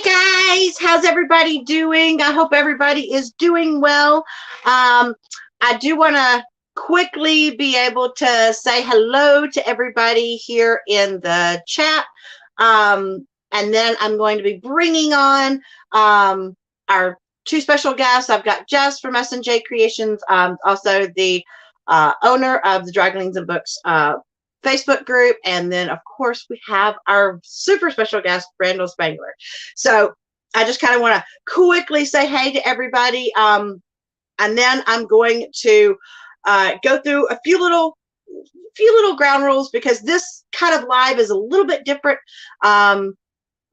Guys, how's everybody doing? I hope everybody is doing well. I do want to quickly be able to say hello to everybody here in the chat. And then I'm going to be bringing on our two special guests. I've got Jess from S&J Creations, also the owner of the Dragonlings and Books Facebook group, and then of course we have our super special guest Randal Spangler. So I just kind of want to quickly say hey to everybody, and then I'm going to go through a few little ground rules, because this kind of live is a little bit different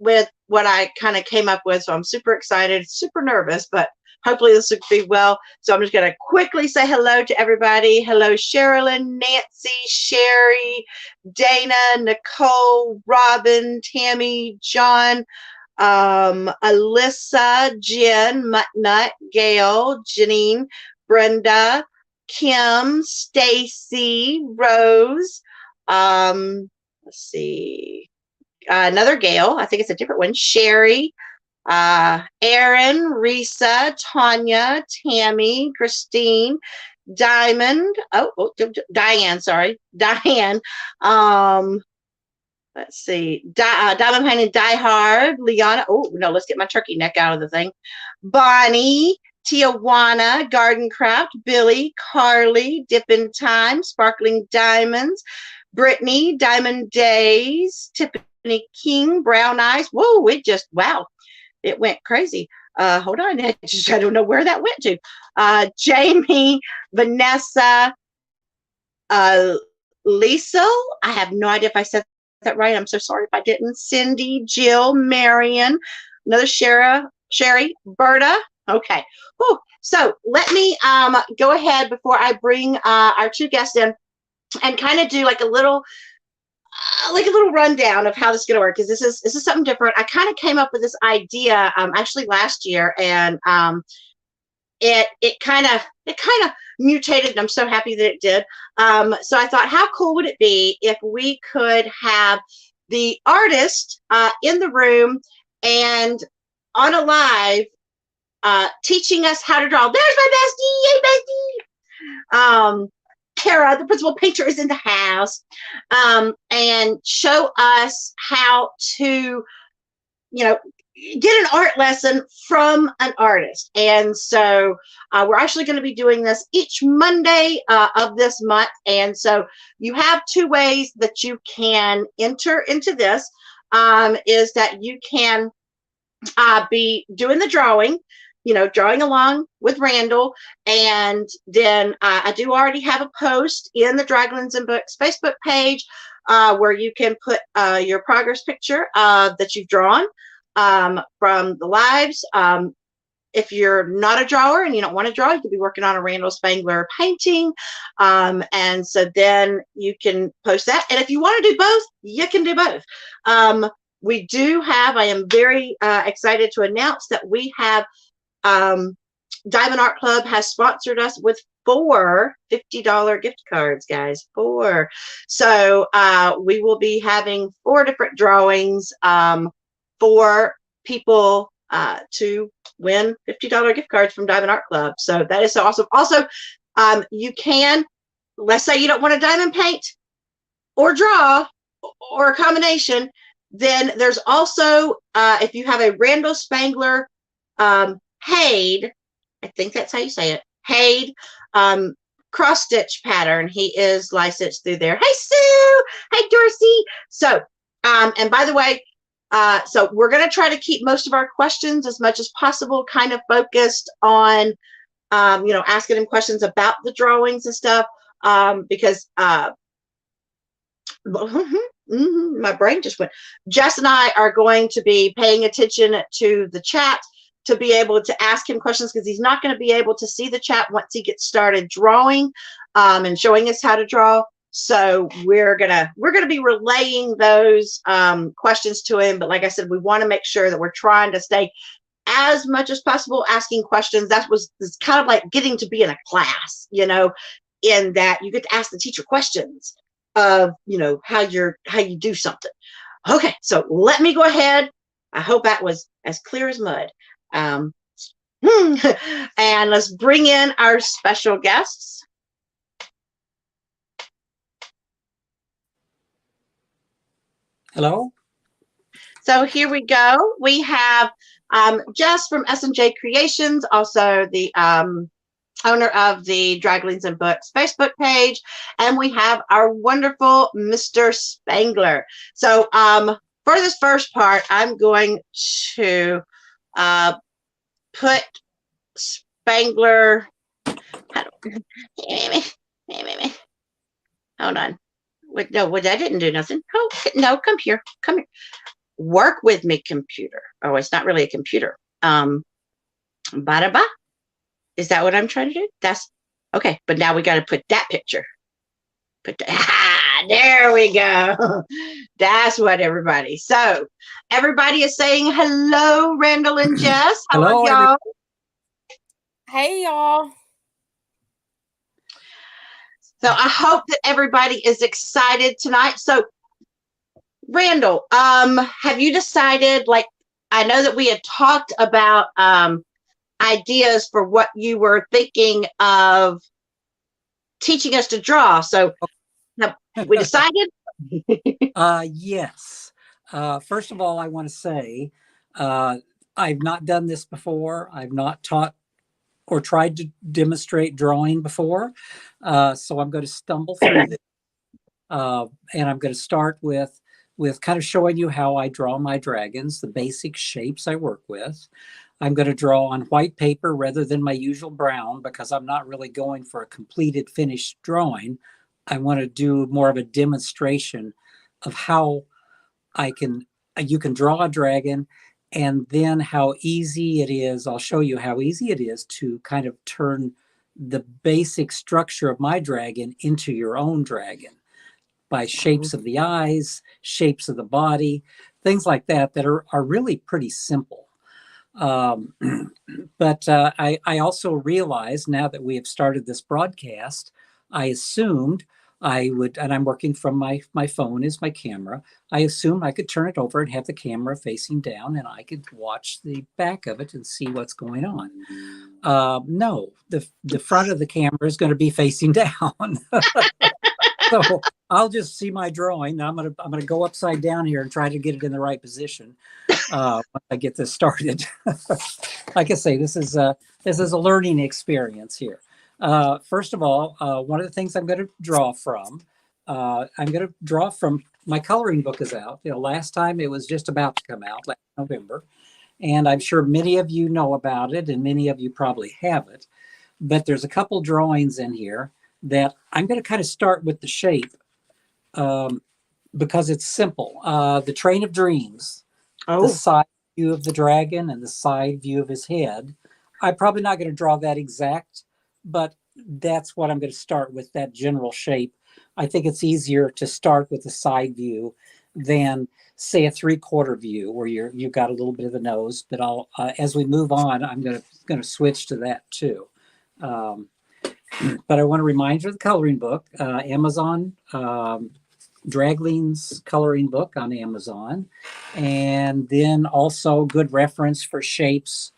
with what I kind of came up with. So I'm super excited, super nervous, but hopefully this will be well. So I'm just going to quickly say hello to everybody. Hello, Sherilyn, Nancy, Sherry, Dana, Nicole, Robin, Tammy, John, Alyssa, Jen, Muttnut, Gail, Janine, Brenda, Kim, Stacy, Rose, let's see, another Gail, I think it's a different one, Sherry, Aaron, Risa, Tanya, Tammy, Christine, Diamond, Diane, sorry, Diane, let's see, Diamond Pine and Die Hard, Liana, oh no, let's get my turkey neck out of the thing, Bonnie, Tijuana, Garden Craft, Billy, Carly, Dippin' Time, Sparkling Diamonds, Brittany, Diamond Days, Tiffany King, Brown Eyes, whoa, wow. It went crazy. Hold on. I don't know where that went to. Jamie, Vanessa, Lisa. I have no idea if I said that right. I'm so sorry if I didn't. Cindy, Jill, Marion, another Sherry, Berta. Okay. Whew. So let me go ahead before I bring our two guests in and kind of do like a little rundown of how this is going to work, because this is something different. I kind of came up with this idea actually last year, and it kind of mutated, and I'm so happy that it did. So I thought, how cool would it be if we could have the artist in the room and on a live teaching us how to draw. There's my bestie, hey bestie. Kara, the principal painter, is in the house, and show us how to, get an art lesson from an artist. And so we're actually going to be doing this each Monday of this month. And so you have two ways that you can enter into this, is that you can be doing the drawing, drawing along with Randal. And then I do already have a post in the Dragonlings and Books Facebook page where you can put your progress picture that you've drawn from the lives. If you're not a drawer and you don't want to draw, you could be working on a Randal Spangler painting. And so then you can post that. And if you want to do both, you can do both. We do have, I am very excited to announce that we have Diamond Art Club has sponsored us with 4 $50 gift cards, guys. 4. So we will be having 4 different drawings for people to win $50 gift cards from Diamond Art Club. So that is so awesome. Also, you can, let's say you don't want to diamond paint or draw or a combination, then there's also, if you have a Randal Spangler Haid, I think that's how you say it, Haid cross stitch pattern. He is licensed through there. Hey Sue, hey Dorsey. So and by the way, so we're going to try to keep most of our questions as much as possible kind of focused on asking him questions about the drawings and stuff, because my brain just went. Jess and I are going to be paying attention to the chat to be able to ask him questions, because he's not going to be able to see the chat once he gets started drawing and showing us how to draw. So we're gonna be relaying those questions to him. But like I said, we want to make sure that we're trying to stay as much as possible asking questions. It's kind of like getting to be in a class, in that you get to ask the teacher questions of how you do something. Okay, so let me go ahead I hope that was as clear as mud. Um, and let's bring in our special guests. Hello. So here we go. We have Jess from S&J Creations, also the owner of the Draglings and Books Facebook page, and we have our wonderful Mr. Spangler. So for this first part, I'm going to put Spangler. Hold on. No, I didn't do nothing. Oh, no, come here. Come here. Work with me, computer. Oh, it's not really a computer. Ba-da-ba. Is that what I'm trying to do? That's okay. But now we got to put that picture. There we go. That's what everybody. So everybody is saying hello, Randall and Jess. How Hello, are y'all? Hey, y'all. So I hope that everybody is excited tonight. So Randall, have you decided, like, I know that we had talked about ideas for what you were thinking of teaching us to draw. So have we decided? Yes. First of all, I want to say I've not done this before. I've not taught or tried to demonstrate drawing before. So I'm going to stumble through this. And I'm going to start with kind of showing you how I draw my dragons, the basic shapes I work with. I'm going to draw on white paper rather than my usual brown because I'm not really going for a completed finished drawing. I want to do more of a demonstration of how you can draw a dragon, and then how easy it is. I'll show you how easy it is to kind of turn the basic structure of my dragon into your own dragon by shapes of the eyes, shapes of the body, things like that are really pretty simple. But I also realized now that we have started this broadcast, I assumed I would, and I'm working from my phone is my camera. I assumed I could turn it over and have the camera facing down and I could watch the back of it and see what's going on. No, the front of the camera is going to be facing down. So I'll just see my drawing. I'm gonna go upside down here and try to get it in the right position once I get this started. Like I say, this is a learning experience here. First of all, one of the things I'm going to draw from, my coloring book is out. Last time it was just about to come out last November, and I'm sure many of you know about it, and many of you probably have it. But there's a couple drawings in here that I'm going to kind of start with the shape because it's simple. The Train of Dreams, the side view of the dragon and the side view of his head. I'm probably not going to draw that exact, but that's what I'm going to start with, that general shape. I think it's easier to start with the side view than, say, a 3/4 view where you've got a little bit of the nose. But I'll as we move on, I'm going to switch to that too. But I want to remind you of the coloring book, Amazon, Dragling's coloring book on Amazon. And then also good reference for shapes,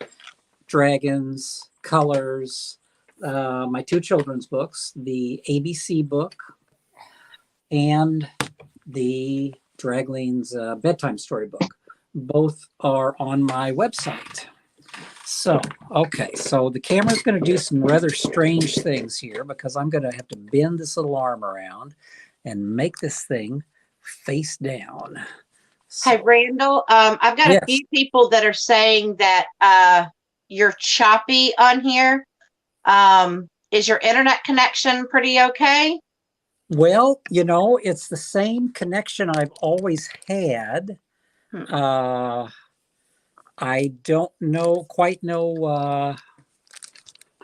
dragons, colors, my two children's books, the ABC book and the Dragling's bedtime story book. Both are on my website. So, okay, so the camera's going to do some rather strange things here because I'm going to have to bend this little arm around and make this thing face down. So, Hi, Randall. I've got a few people that are saying that you're choppy on here. Is your internet connection pretty okay? Well, it's the same connection I've always had. I don't quite know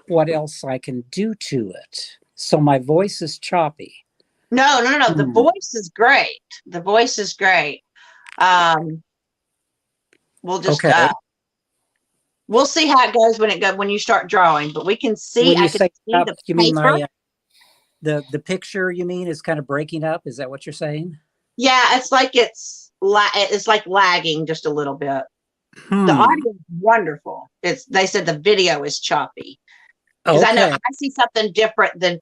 what else I can do to it. So my voice is choppy. No. The voice is great. The voice is great. We'll just we'll see how it goes when you start drawing. But we can see. When you say the you mean the picture? You mean is kind of breaking up? Is that what you're saying? Yeah, it's like it's like lagging just a little bit. The audio is wonderful. They said the video is choppy because I know Okay. I see something different than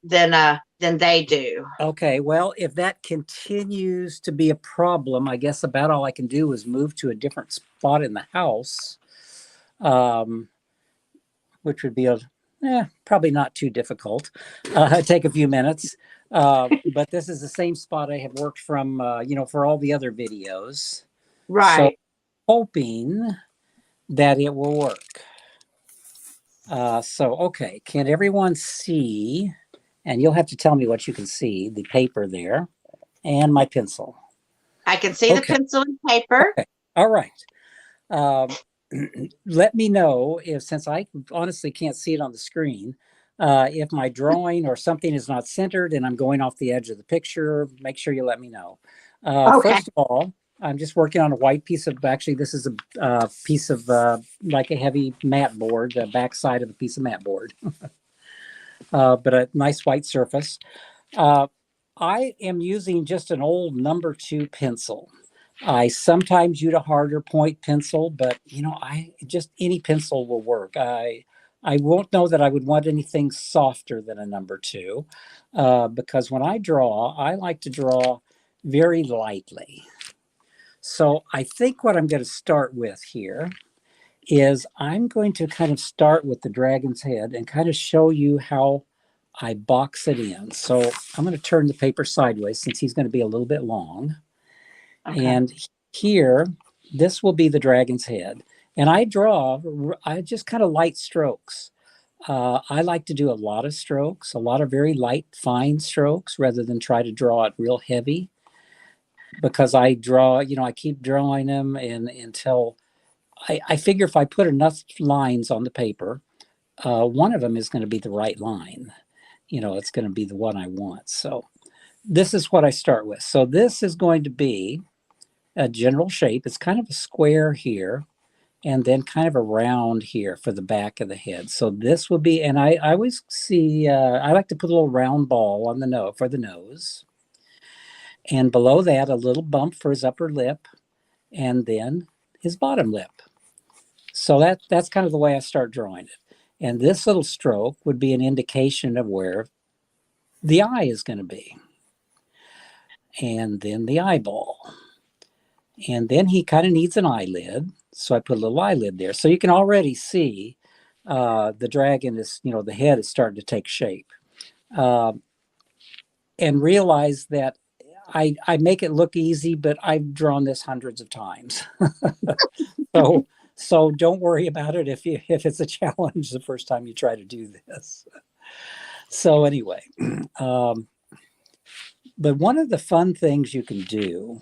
they do. Okay. Well, if that continues to be a problem, I guess about all I can do is move to a different spot in the house, um, which would be probably not too difficult. Take a few minutes. But this is the same spot I have worked from, for all the other videos. So Right. hoping that it will work. Okay. Can everyone see? And you'll have to tell me what you can see, the paper there and my pencil. I can see the Okay. pencil and paper. Okay. All right. Let me know if, since I honestly can't see it on the screen, if my drawing or something is not centered and I'm going off the edge of the picture, make sure you let me know. Okay. First of all, I'm just working on a white piece of, actually, this is a piece of like a heavy mat board, the back side of a piece of mat board, but a nice white surface. I am using just an old number 2 pencil. I sometimes use a harder point pencil, but I just any pencil will work. I won't know that I would want anything softer than a number 2, because when I draw, I like to draw very lightly. So I think what I'm going to start with here is I'm going to kind of start with the dragon's head and kind of show you how I box it in. So I'm going to turn the paper sideways since he's going to be a little bit long. Okay. And here, this will be the dragon's head. And I just kind of light strokes. I like to do a lot of strokes, a lot of very light, fine strokes, rather than try to draw it real heavy. Because I draw, I keep drawing them until I figure if I put enough lines on the paper, one of them is going to be the right line. It's going to be the one I want. So this is what I start with. So this is going to be a general shape. It's kind of a square here and then kind of a round here for the back of the head. So this will be, and I always see, I like to put a little round ball on the nose for the nose. And below that, a little bump for his upper lip and then his bottom lip. So that's kind of the way I start drawing it. And this little stroke would be an indication of where the eye is going to be. And then the eyeball. And then he kind of needs an eyelid. So I put a little eyelid there. So you can already see the dragon is, the head is starting to take shape. And realize that I make it look easy, but I've drawn this hundreds of times. So don't worry about it if it's a challenge the first time you try to do this. So anyway, but one of the fun things you can do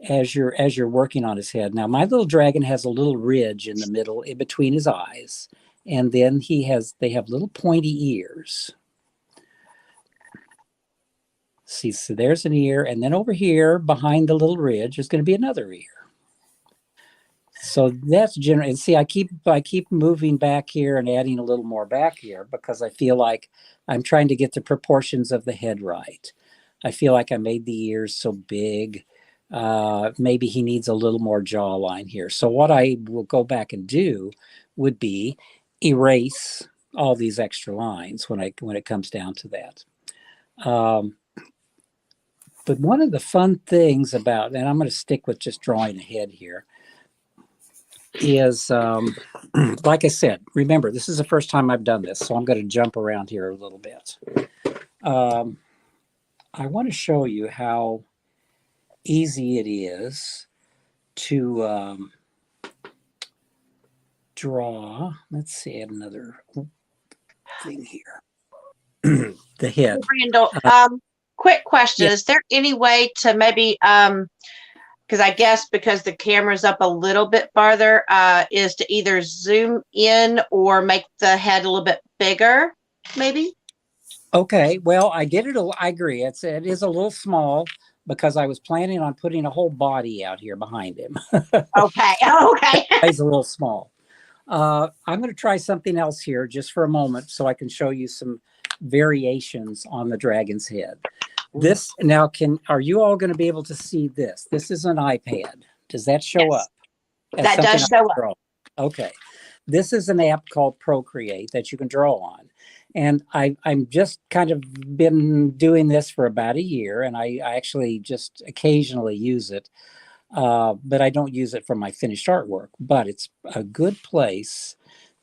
as you're working on his head. Now, my little dragon has a little ridge in the middle, in between his eyes, and then they have little pointy ears. See, so there's an ear, and then over here behind the little ridge is going to be another ear. So that's general. And see, I keep moving back here and adding a little more back here because I feel like I'm trying to get the proportions of the head right. I feel like I made the ears so big. Maybe he needs a little more jawline here. So what I will go back and do would be erase all these extra lines when it comes down to that. But one of the fun things about, and I'm going to stick with just drawing a head here, is like I said, remember, this is the first time I've done this, so I'm going to jump around here a little bit. I want to show you how easy it is to draw. Let's see, add another thing here. The head. Randall, quick question. Yeah. Is there any way to maybe, because I guess because the camera's up a little bit farther, is to either zoom in or make the head a little bit bigger, maybe? Okay, well, I did it. I agree. It is a little small because I was planning on putting a whole body out here behind him. Okay. Okay. He's a little small. I'm going to try something else here just for a moment so I can show you some variations on the dragon's head. This now are you all going to be able to see this? This is an iPad. Does that show Yes. up? as That something does I show can up. draw. Okay. This is an app called Procreate that you can draw on. And I'm just kind of been doing this for about a year, and I actually just occasionally use it, but I don't use it for my finished artwork. But it's a good place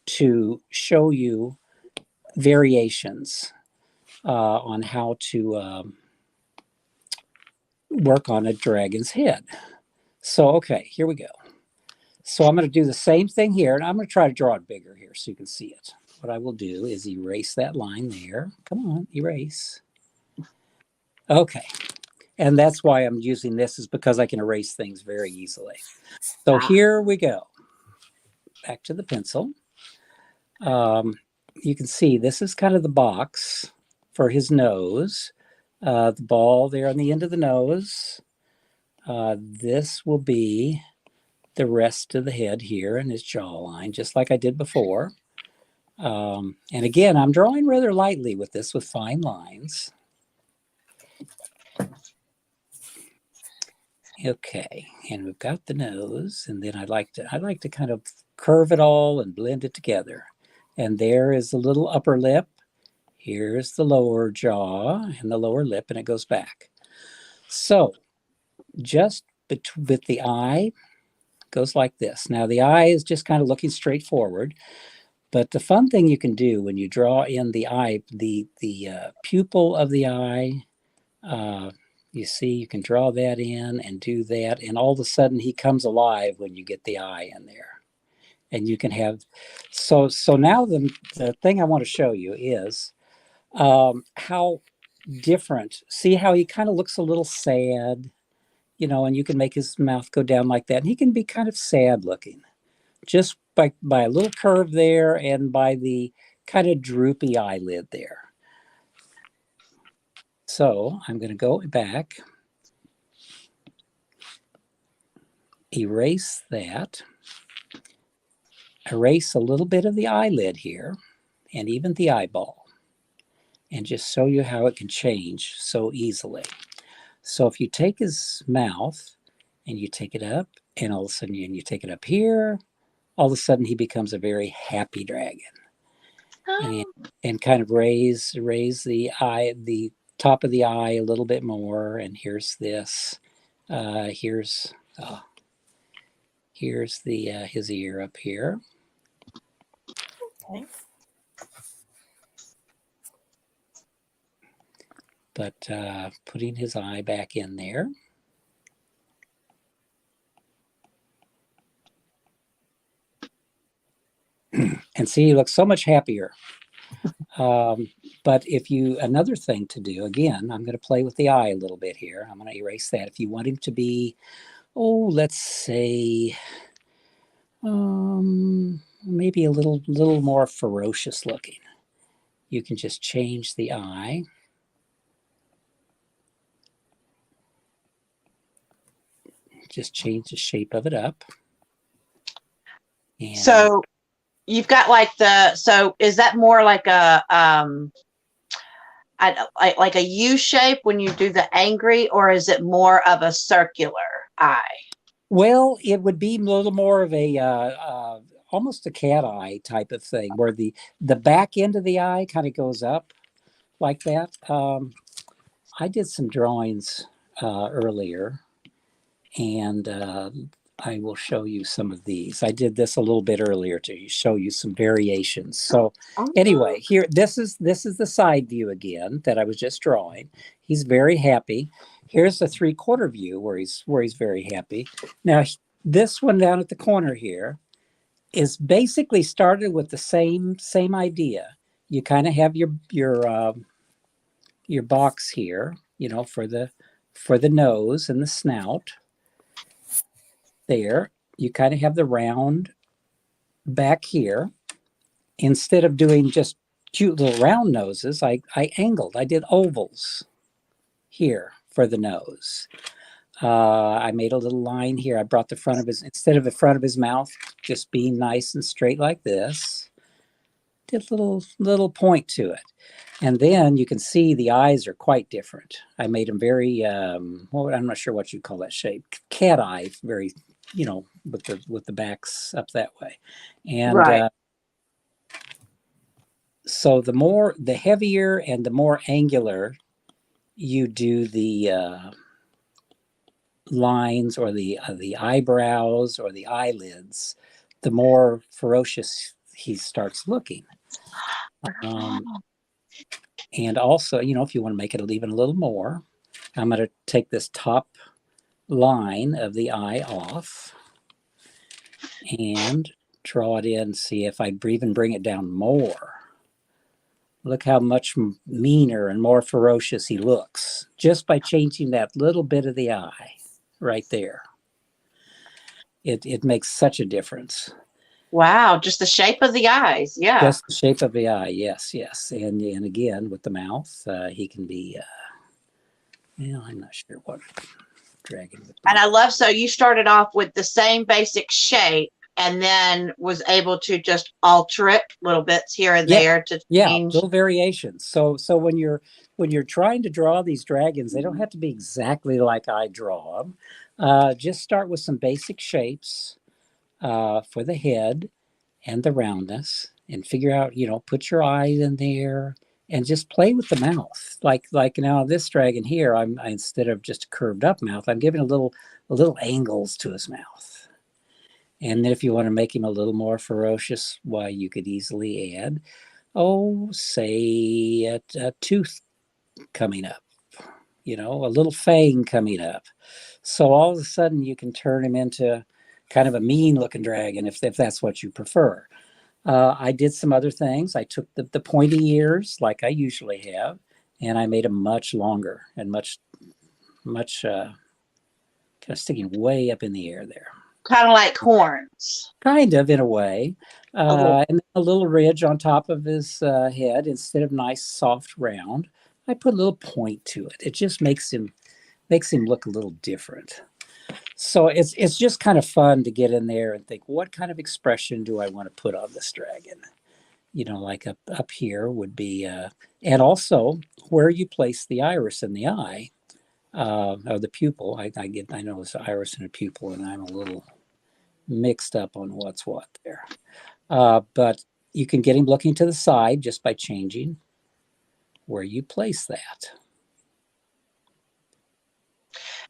to show you variations on how to work on a dragon's head. So, okay, here we go. So I'm going to do the same thing here, and I'm going to try to draw it bigger here so you can see it. What I will do is erase that line there. Come on, erase. Okay. And that's why I'm using this, is because I can erase things very easily. So here we go. Back to the pencil. You can see this is kind of the box for his nose. The ball there on the end of the nose. This will be the rest of the head here and his jawline, just like I did before. And again, I'm drawing rather lightly with this, with fine lines. Okay, and we've got the nose, and then I like to kind of curve it all and blend it together. And there is the little upper lip. Here's the lower jaw and the lower lip, and it goes back. So just with the eye, goes like this. Now the eye is just kind of looking straight forward, but the fun thing you can do when you draw in the eye, the pupil of the eye, you see, you can draw that in and do that, and all of a sudden he comes alive when you get the eye in there. And you can have, so now the thing I want to show you is how different, see how he kind of looks a little sad, you know, and you can make his mouth go down like that. And he can be kind of sad looking just by a little curve there and by the kind of droopy eyelid there. So I'm going to go back, erase that, erase a little bit of the eyelid here and even the eyeball, and just show you how it can change so easily. So if you take his mouth and you take it up, and all of a sudden you take it up here, all of a sudden he becomes a very happy dragon. And kind of raise the eye, the top of the eye a little bit more. And here's this. Here's the his ear up here. Okay. But putting his eye back in there. And see, he looks so much happier. But if you, another thing to do, again, I'm going to play with the eye a little bit here. I'm going to erase that. If you want him to be, oh, let's say, maybe a little more ferocious looking, you can just change the eye. Just change the shape of it up. And so you've got like so is that more like a like a U shape when you do the angry, or is it more of a circular eye? Well, it would be a little more of a almost a cat eye type of thing, where the back end of the eye kind of goes up like that. I did some drawings earlier, and I will show you some of these. I did this a little bit earlier to show you some variations. So anyway, here, this is the side view again that I was just drawing. He's very happy. Here's the 3/4 view where he's very happy. Now, this one down at the corner here is basically started with the same idea. You kind of have your box here, you know, for the nose and the snout. There, you kind of have the round back here. Instead of doing just cute little round noses, I angled. I did ovals here for the nose. I made a little line here. I brought the front of his, instead of the front of his mouth just being nice and straight like this, did a little point to it. And then you can see the eyes are quite different. I made them very, well, I'm not sure what you call that shape. Cat eye, very with the backs up that way. And Right. so the heavier and the more angular you do the lines or the eyebrows or the eyelids, the more ferocious he starts looking. And also, if you want to make it even a little more, I'm going to take this top line of the eye off and draw it in, see if I even bring it down more. Look how much meaner and more ferocious he looks just by changing that little bit of the eye right there. It makes such a difference. Wow, just the shape of the eyes. Yeah. Just the shape of the eye, yes. And again, with the mouth, he can be, I'm not sure what dragon would be. And I love, so you started off with the same basic shape and then was able to just alter it little bits here and there to change. Little variations. So when you're trying to draw these dragons, they don't have to be exactly like I draw them. Just start with some basic shapes for the head and the roundness, and figure out, put your eyes in there and just play with the mouth. Like now this dragon here, I instead of just a curved up mouth, I'm giving a little angles to his mouth. And then if you want to make him a little more ferocious, why, you could easily add, say a tooth coming up, a little fang coming up. So all of a sudden you can turn him into kind of a mean looking dragon if that's what you prefer. I did some other things. I took the pointy ears like I usually have, and I made them much longer and much kind of sticking way up in the air there. Kind of like horns. Kind of, in a way. And a little ridge on top of his head instead of nice, soft, round. I put a little point to it. It just makes him look a little different. So it's just kind of fun to get in there and think, what kind of expression do I want to put on this dragon? Like up here would be, and also where you place the iris in the eye, or the pupil. I know it's an iris and a pupil, and I'm a little mixed up on what's what there. But you can get him looking to the side just by changing where you place that.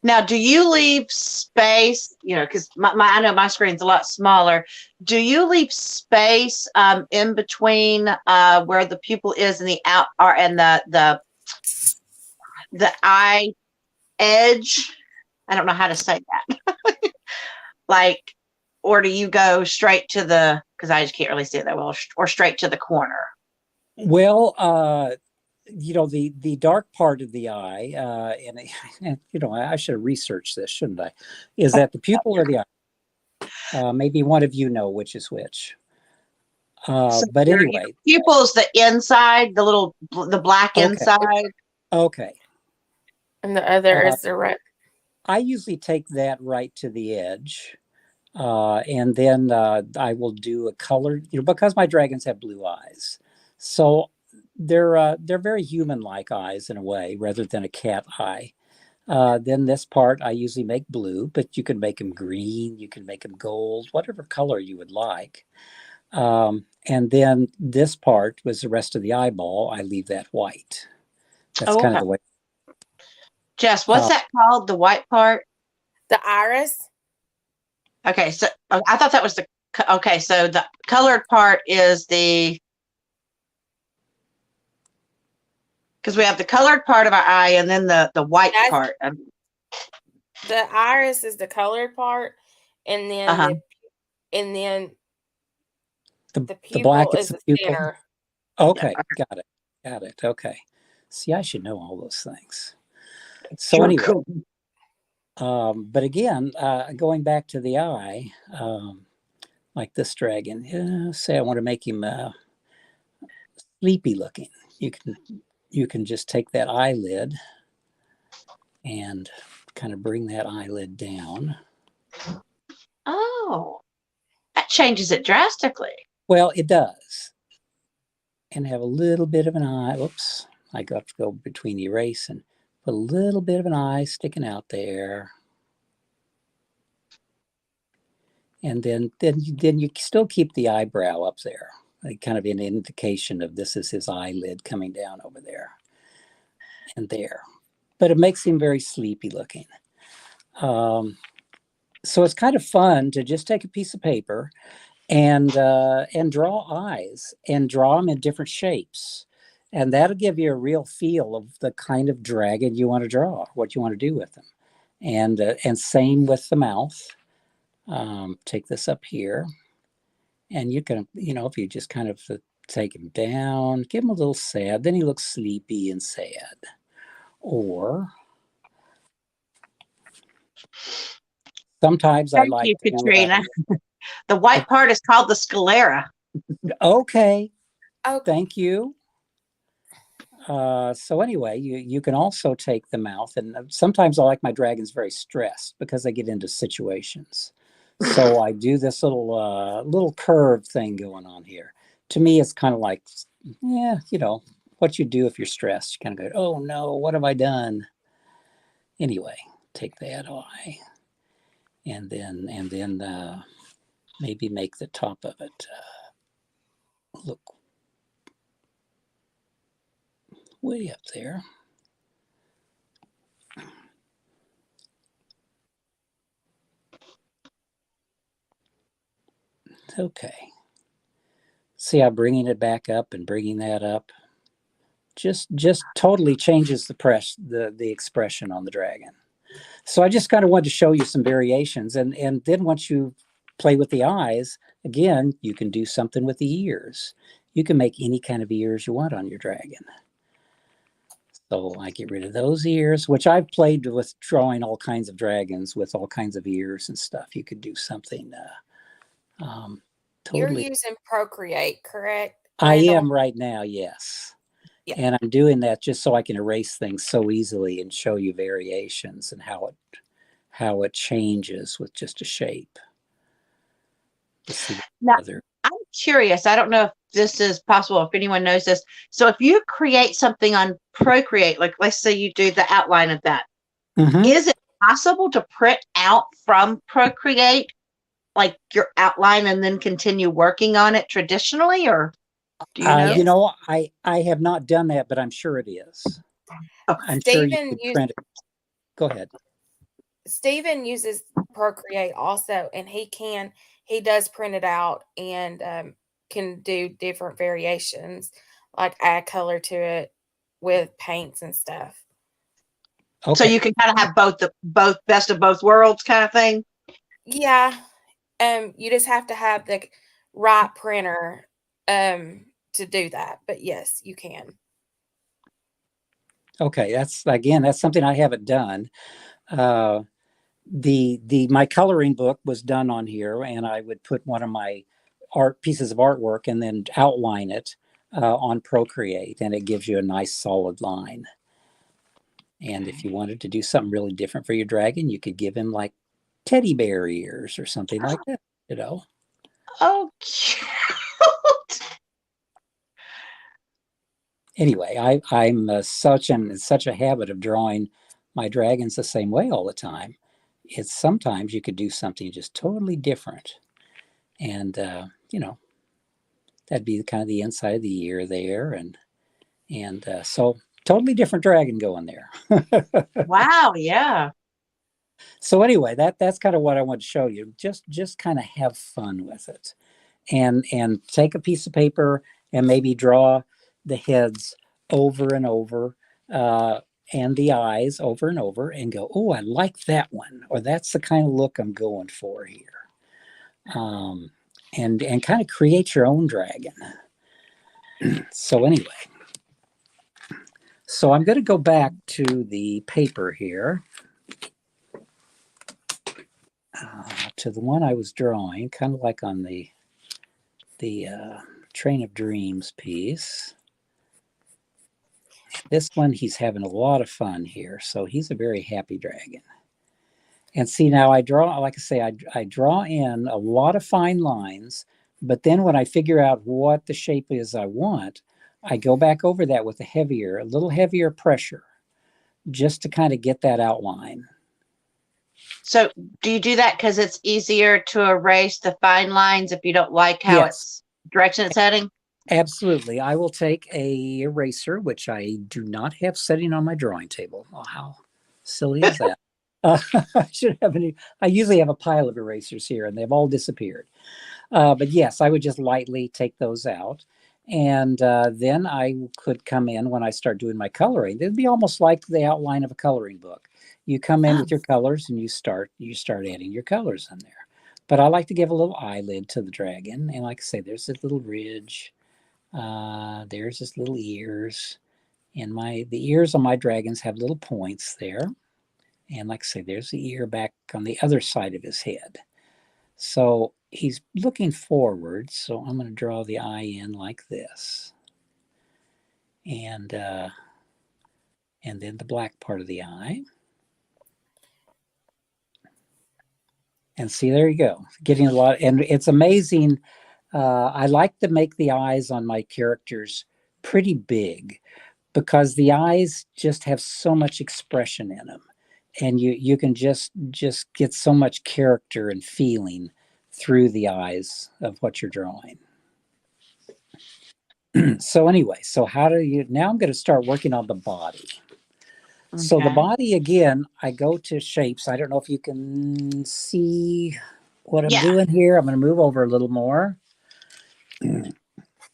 Now, do you leave space, because I know my screen's a lot smaller. Do you leave space in between where the pupil is and the the eye edge? I don't know how to say that. Or do you go straight to because I just can't really see it that well, or straight to the corner? Well, the dark part of the eye, and I should have researched this, shouldn't I? Is that the pupil or the eye? Maybe one of you know which is which. But anyway, pupil's the inside, the black inside. Okay. And the other is the red. I usually take that right to the edge, and then I will do a color. Because my dragons have blue eyes, so they're very human-like eyes in a way, rather than a cat eye. Then this part I usually make blue, but you can make them green, you can make them gold, whatever color you would like. And then this part was the rest of the eyeball. I leave that white. That's kind of the way. Jess, what's that called? The white part? The iris. Okay, so I thought that was so the colored part is because we have the colored part of our eye and then the white part. The iris is the colored part, and then the pupil black is the pupil. center. Okay, got it. Okay. See, I should know all those things. So anyway, but again, going back to the eye, like this dragon, say I want to make him sleepy looking. You can just take that eyelid and kind of bring that eyelid down. Oh, that changes it drastically. Well, it does. And have a little bit of an eye. Oops, I got to go between erase and put a little bit of an eye sticking out there. And then you still keep the eyebrow up there, like kind of an indication of this is his eyelid coming down over there and there. But it makes him very sleepy looking. So it's kind of fun to just take a piece of paper and draw eyes and draw them in different shapes. And that'll give you a real feel of the kind of dragon you want to draw, what you want to do with them. And same with the mouth. Take this up here, and you can, if you just kind of take him down, give him a little sad, then he looks sleepy and sad. Or sometimes I Thank like you, to, Katrina. The white part is called the sclera. okay, Oh, thank you. So anyway, you can also take the mouth, and sometimes I like my dragons very stressed because they get into situations. So I do this little curve thing going on here. To me, it's kind of like, yeah, what you do if you're stressed. You kind of go, oh no, what have I done? Anyway, take that eye, and then maybe make the top of it look way up there. Okay. See how bringing it back up and bringing that up just totally changes the expression on the dragon. So I just kind of wanted to show you some variations, and then once you play with the eyes, again, you can do something with the ears. You can make any kind of ears you want on your dragon. So I get rid of those ears, which I've played with drawing all kinds of dragons with all kinds of ears and stuff. You could do something you're totally. using Procreate, correct, I Randall? am right now, yes. Yeah. And I'm doing that just so I can erase things so easily and show you variations and how it changes with just a shape. Let's see Now, other. I'm curious. I don't know if this is possible, if anyone knows this. So if you create something on Procreate, like let's say you do the outline of that, Mhm. is it possible to print out from Procreate like your outline and then continue working on it traditionally, or do you know? Yes. I have not done that, but I'm sure it is. Oh, I'm sure you Stephen could print it. Go ahead. Stephen uses Procreate also, and he does print it out and can do different variations, like add color to it with paints and stuff. so Okay. you can kind of have both best of both worlds kind of thing. Yeah, you just have to have the right printer to do that. But yes, you can. Okay. That's something I haven't done. Uh, my coloring book was done on here, and I would put one of my pieces of artwork and then outline it on Procreate, and it gives you a nice solid line. And if you wanted to do something really different for your dragon, you could give him like teddy bear ears or something like that, Oh, cute. Anyway, I'm such in such a habit of drawing my dragons the same way all the time. It's sometimes you could do something just totally different, and that'd be kind of the inside of the ear there, and so totally different dragon going there. Wow, yeah. So anyway, that's kind of what I want to show you. Just kind of have fun with it, and take a piece of paper and maybe draw the heads over and over, and the eyes over and over, and go, oh, I like that one, or that's the kind of look I'm going for here. And kind of create your own dragon. So anyway, so I'm going to go back to the paper here, to the one I was drawing, kind of like on the Train of Dreams piece. This one, he's having a lot of fun here, so he's a very happy dragon. And see, now I draw, like I say, I draw in a lot of fine lines, but then when I figure out what the shape is I want, I go back over that with a little heavier pressure, just to kind of get that outline. So do you do that because it's easier to erase the fine lines if you don't like how Yes, it's direction it's heading? absolutely. I will take a eraser, which I do not have setting on my drawing table. Oh, how silly is that? I should have any. I usually have a pile of erasers here, and they've all disappeared. But yes, I would just lightly take those out. And then I could come in when I start doing my coloring. It'd be almost like the outline of a coloring book. You come in Oh, with your colors and you start adding your colors in there. But I like to give a little eyelid to the dragon. And like I say, there's this little ridge. There's this little ears. And the ears on my dragons have little points there. And like I say, there's the ear back on the other side of his head. So he's looking forward. So I'm going to draw the eye in like this. And then the black part of the eye. And see, there you go. Getting a lot. And it's amazing. I like to make the eyes on my characters pretty big because the eyes just have so much expression in them. And you can just get so much character and feeling through the eyes of what you're drawing. So anyway, so how do you, now I'm going to start working on the body. So the okay. body, again, I go to shapes. I don't know if you can see what I'm Yeah. doing here. I'm going to move over a little more. Yep,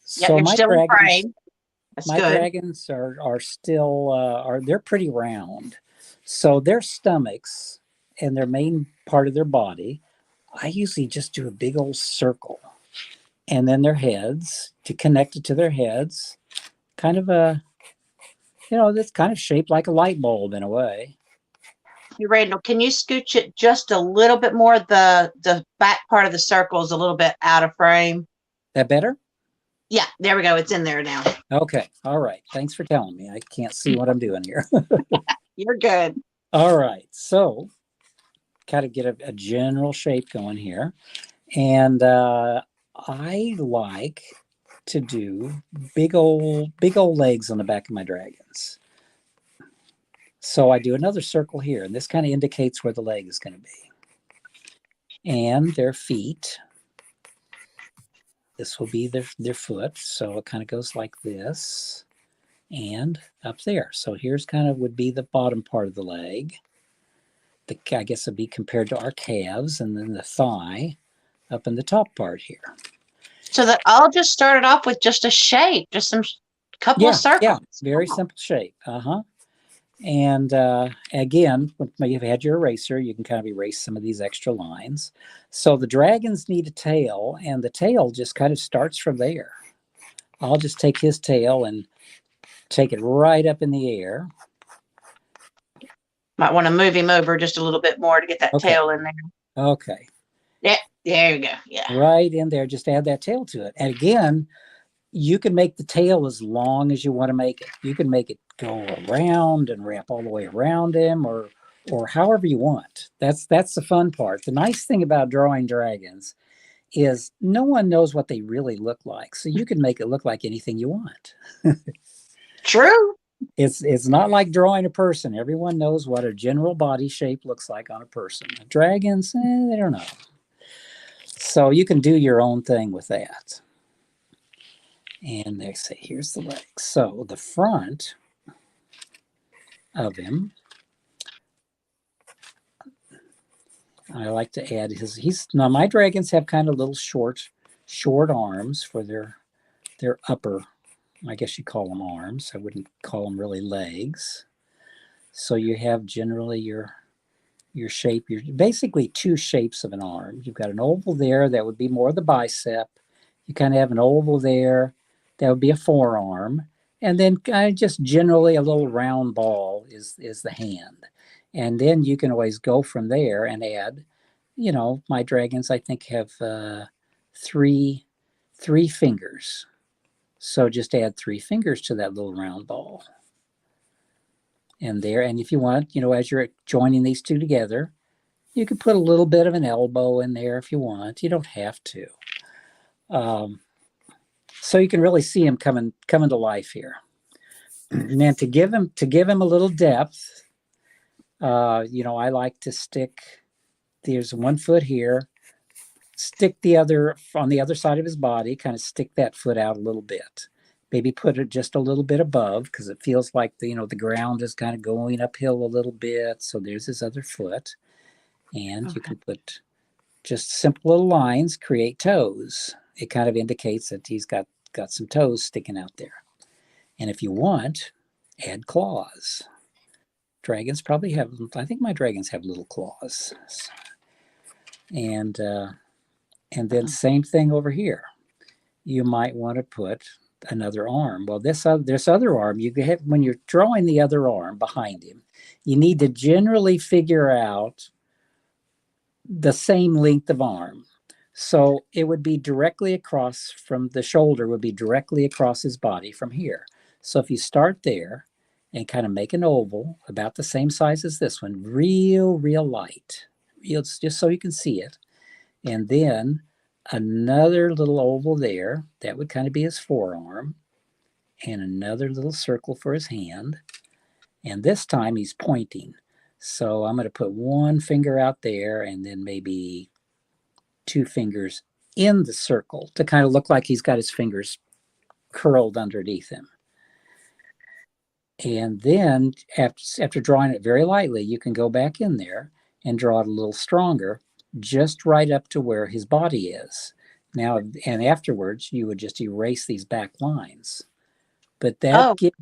So you're still in frame. That's my good. dragons are still they're pretty round. So their stomachs and their main part of their body, I usually just do a big old circle. And then their heads, to connect it to their heads, kind of that's kind of shaped like a light bulb in a way. Hey, Randall, can you scooch it just a little bit more? The back part of the circle is a little bit out of frame. That better? Yeah, there we go. It's in there now. Okay. All right. Thanks for telling me. I can't see what I'm doing here. You're good. All right. So kind of get a general shape going here. And I like to do big old legs on the back of my dragons. So I do another circle here, and this kind of indicates where the leg is going to be. And their feet. This will be their foot. So it kind of goes like this and up there. So here's kind of would be the bottom part of the leg. I guess it'd be compared to our calves, and then the thigh up in the top part here. So that all just started off with just a shape, just some couple of circles. Yeah, very simple shape. And again, when you've had your eraser, you can kind of erase some of these extra lines. So the dragons need a tail, and the tail just kind of starts from there. I'll just take his tail and take it right up in the air. Might want to move him over just a little bit more to get that tail in there. Okay. Yeah, there you go. Yeah. Right in there. Just add that tail to it. And again, you can make the tail as long as you want to make it. You can make it go around and wrap all the way around him, or however you want. That's the fun part. The nice thing about drawing dragons is no one knows what they really look like. So you can make it look like anything you want. True. It's not like drawing a person. Everyone knows what a general body shape looks like on a person. Dragons, they don't know. So you can do your own thing with that. And they say, here's the legs. So the front of him, I like to add now my dragons have kind of little short arms for their upper, I guess you call them arms. I wouldn't call them really legs. So you have generally your shape, you're basically two shapes of an arm. You've got an oval there, that would be more the bicep. You kind of have an oval there, that would be a forearm. And then kind of just generally a little round ball is the hand. And then you can always go from there and add, my dragons, I think, have three fingers. So just add 3 fingers to that little round ball. And there, and if you want, as you're joining these two together, you can put a little bit of an elbow in there if you want. You don't have to. So you can really see him coming to life here. And then to give him a little depth, I like to stick there's one foot here. Stick the other on the other side of his body, kind of stick that foot out a little bit. Maybe put it just a little bit above because it feels like the ground is kind of going uphill a little bit. So there's his other foot. And you can put just simple little lines, create toes. It kind of indicates that he's got some toes sticking out there. And if you want, add claws. Dragons probably have, I think my dragons have little claws. And then same thing over here. You might want to put another arm. Well, this other arm, you have, when you're drawing the other arm behind him, you need to generally figure out the same length of arm. So it would be directly across from the shoulder, would be directly across his body from here. So if you start there and kind of make an oval about the same size as this one, real light, just so you can see it. And then another little oval there, that would kind of be his forearm, and another little circle for his hand. And this time he's pointing. So I'm going to put one finger out there and then maybe two fingers in the circle to kind of look like he's got his fingers curled underneath him. And then after drawing it very lightly, you can go back in there and draw it a little stronger, just right up to where his body is. Now, and afterwards, you would just erase these back lines. But that gives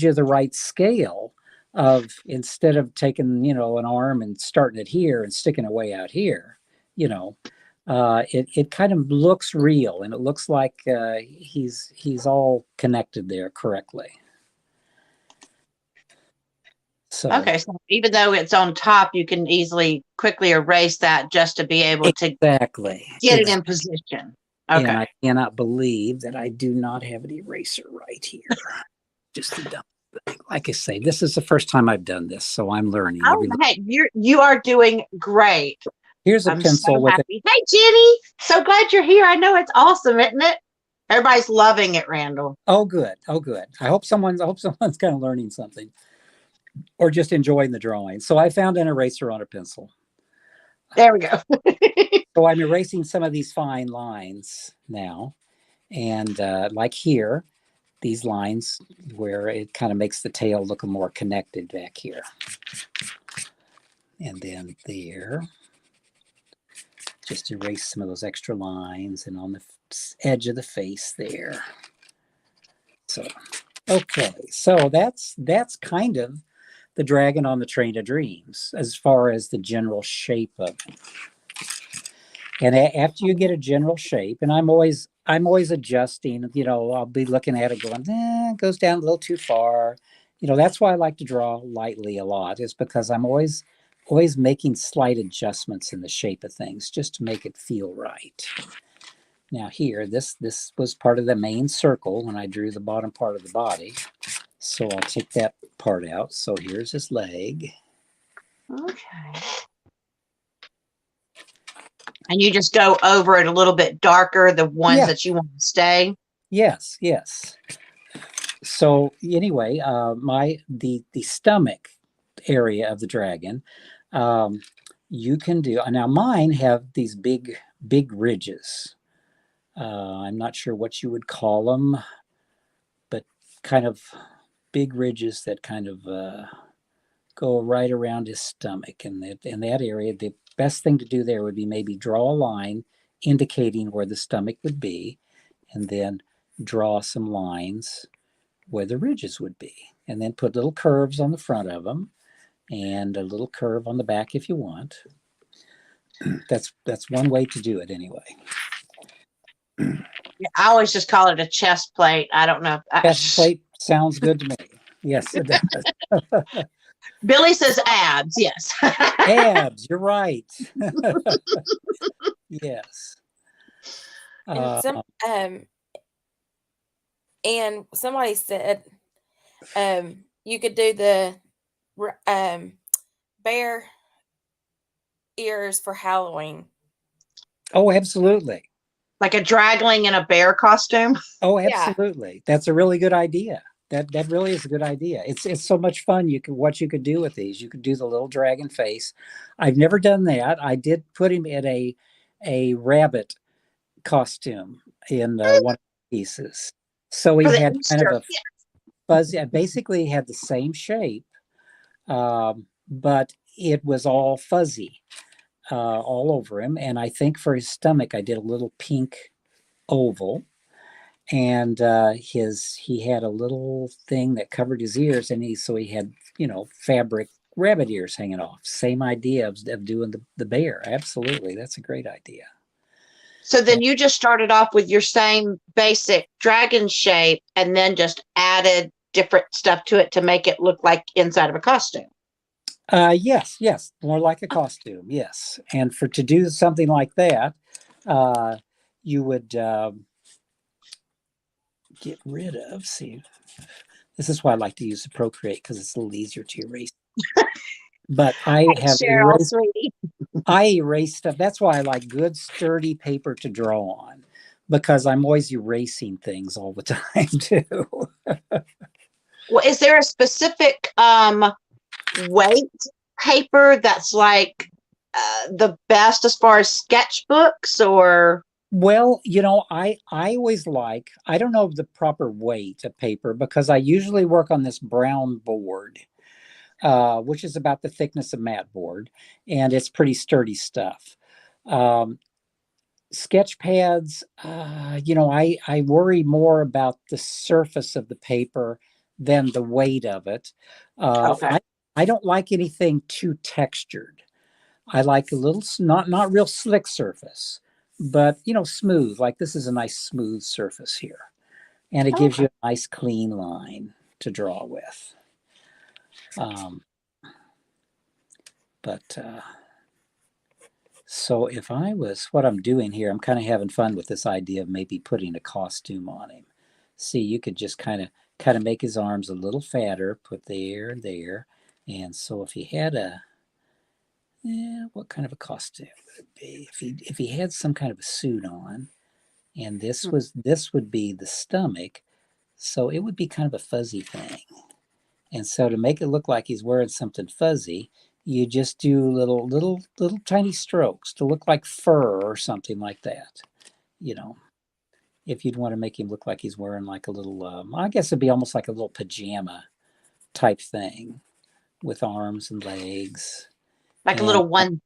you the right scale of, instead of taking, an arm and starting it here and sticking it way out here, it kind of looks real, and it looks like he's all connected there correctly. So, okay, so even though it's on top, you can quickly erase that just to be able to get it in position. Okay. And I cannot believe that I do not have an eraser right here. Just a dumb thing. Like I say, this is the first time I've done this, so I'm learning. Oh, hey, you are doing great. Here's a pencil so with happy. Hey, Jenny, so glad you're here. I know it's awesome, isn't it? Everybody's loving it, Randall. Oh, good. I hope someone's kind of learning something, or just enjoying the drawing. So I found an eraser on a pencil. There we go. So I'm erasing some of these fine lines now. And like here, these lines where it kind of makes the tail look more connected back here. And then there, just erase some of those extra lines, and on the edge of the face there. So, okay. So that's kind of the dragon on the Train of Dreams as far as the general shape of it. And after you get a general shape, and I'm always adjusting, I'll be looking at it going, it goes down a little too far. That's why I like to draw lightly a lot, is because I'm always making slight adjustments in the shape of things just to make it feel right. Now here, this was part of the main circle when I drew the bottom part of the body. So I'll take that part out. So here's his leg. Okay. And you just go over it a little bit darker, the ones that you want to stay? Yes. So anyway, the stomach area of the dragon, you can do, now mine have these big ridges. I'm not sure what you would call them, but kind of big ridges that kind of go right around his stomach. And in that area, the best thing to do there would be maybe draw a line indicating where the stomach would be, and then draw some lines where the ridges would be, and then put little curves on the front of them and a little curve on the back if you want. That's one way to do it anyway. I always just call it a chest plate. I don't know. Chest plate sounds good to me. Yes, it does. Billy says abs. Yes. Abs. You're right. Yes. And somebody said you could do the bear ears for Halloween. Oh, absolutely. Like a dragling in a bear costume? Oh, absolutely. Yeah. That's a really good idea. That really is a good idea. It's so much fun. What you could do with these. You could do the little dragon face. I've never done that. I did put him in a rabbit costume in one of the pieces. So For he the had kind of Easter. a fuzzy. Basically, he had the same shape, but it was all fuzzy all over him. And I think for his stomach, I did a little pink oval, and he had a little thing that covered his ears, and he had fabric rabbit ears hanging off. Same idea of doing the bear. Absolutely, that's a great idea. So then you just started off with your same basic dragon shape and then just added different stuff to it to make it look like inside of a costume. Yes, more like a costume. Yes, and to do something like that, you would get rid of. See, this is why I like to use the Procreate, because it's a little easier to erase. But I have Cheryl, erased. sweetie. I erase stuff. That's why I like good, sturdy paper to draw on, because I'm always erasing things all the time too. Well, is there a specific weight paper that's like the best as far as sketchbooks or? Well, I always I don't know the proper weight of paper, because I usually work on this brown board, which is about the thickness of mat board, and it's pretty sturdy stuff. Sketch pads, I worry more about the surface of the paper than the weight of it. Okay. I don't like anything too textured. I like a little, not real slick surface, but smooth. Like this is a nice smooth surface here, and it gives you a nice clean line to draw with. But so if I was, what I'm doing here, I'm kind of having fun with this idea of maybe putting a costume on him. See, you could just kind of make his arms a little fatter, put there and there. And so if he had what kind of a costume would it be? If he had some kind of a suit on, and this would be the stomach, so it would be kind of a fuzzy thing. And so to make it look like he's wearing something fuzzy, you just do little tiny strokes to look like fur or something like that. If you'd want to make him look like he's wearing like a little, I guess it'd be almost like a little pajama type thing with arms and legs. Like a little one.